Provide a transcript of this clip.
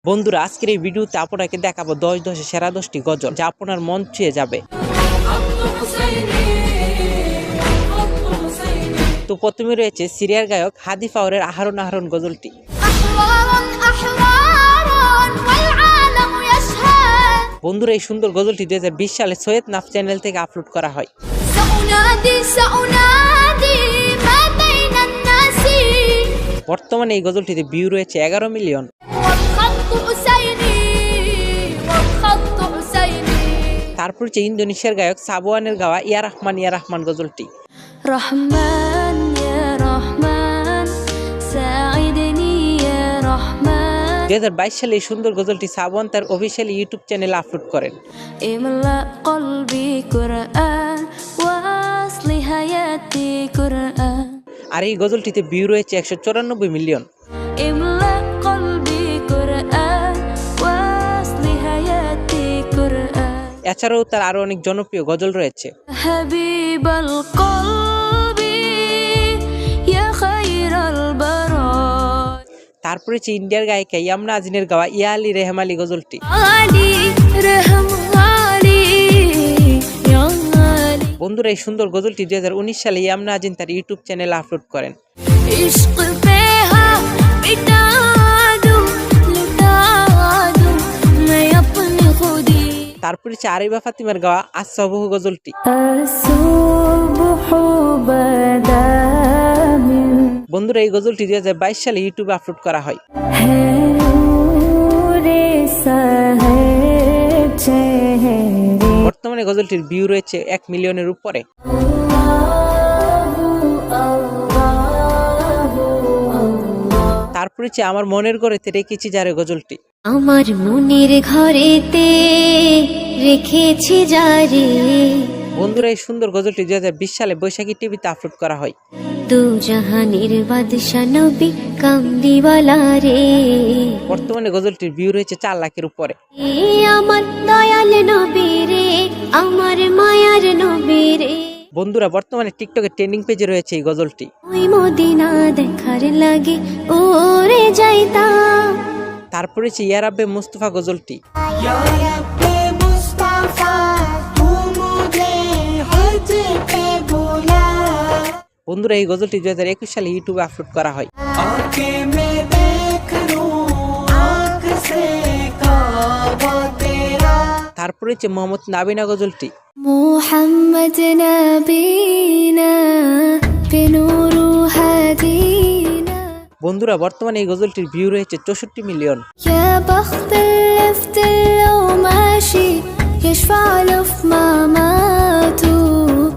বন্ধুরা আজকের এই ভিডিওতে আপনাকে দেখাবো 10 সেরা 10টি গজল যা আপনার মন ছুঁয়ে যাবে। তো প্রথমে রয়েছে সিরিয়ার গায়ক হাদি ফাওরের আহরণ আহরণ গজলটি। বন্ধুরা এই সুন্দর গজলটি 2020 সালে সৈয়দ নাফ চ্যানেল থেকে আপলোড করা হয়। বর্তমানে এই গজলটিতে ভিউ রয়েছে 11 মিলিয়ন। তারপর হচ্ছে ইন্দোনেশিয়ার গায়ক সাবওয়ানের গাওয়া ইয়া রহমান ইয়া রহমান গজলটি। 2022 সালে এই সুন্দর গজলটি সাবওয়ান তার অফিসিয়াল ইউটিউব চ্যানেলে আপলোড করেন। আর এই গজলটিতে ভিউ রয়েছে 194 মিলিয়ন। এছাড়াও তার আরো অনেক জনপ্রিয় গজল রয়েছে। তারপরে হচ্ছে ইন্ডিয়ার গায়িকা ইয়ামনা আজিনের গাওয়া ইয়া আলী রেহম আলী গজলটি। বন্ধুরা এই সুন্দর গজলটি 2019 সালে ইয়ামনা আজিন তার ইউটিউব চ্যানেলে আপলোড করেন। তারপরে হচ্ছে আরিবা ফাতিমার গাওয়া আসসাবহু গজলটি। বন্ধুরা এই গজলটি 2022 সালে ইউটিউবে আপলোড করা হয়। বর্তমানে গজলটির ভিউ রয়েছে 1 মিলিয়নের উপরে। তারপরে হচ্ছে আমার মনের ঘরেতে রেখেছি যারে গজলটি। আমার মনের ঘরেতে রেখেছি যারে। বন্ধুরা এই সুন্দর গজলটি 2020 সালে বৈশাখী টিভিতে আপলোড করা হয়। দু জাহানের বাদশা নবী কামলিওয়ালা রে। বর্তমানে গজলটির ভিউ রয়েছে 4 লাখের উপরে। আমার দয়াল নবী রে, আমার মায়ার নবী রে। বন্ধুরা বর্তমানে টিকটকে ট্রেন্ডিং পেজে রয়েছে এই গজলটি। ওই মদিনা দেখার লাগে ওরে যাইতাম। তারপরে হচ্ছে ইয়া রাব্বে মুস্তাফা গজলটি। বন্ধুরা এই গজলটি 2021 সালে ইউটিউবে আপলোড করা হয়। তারপরে হচ্ছে মোহাম্মদ নাবিনা গজলটি। মুহাম্মদ নবীনা বিনুরু হাদিনা। বন্ধুরা বর্তমানে এই গজলটির ভিউ রয়েছে 64 মিলিয়ন। ইয়া বাখতাল ইফতাল মাশি ইশফা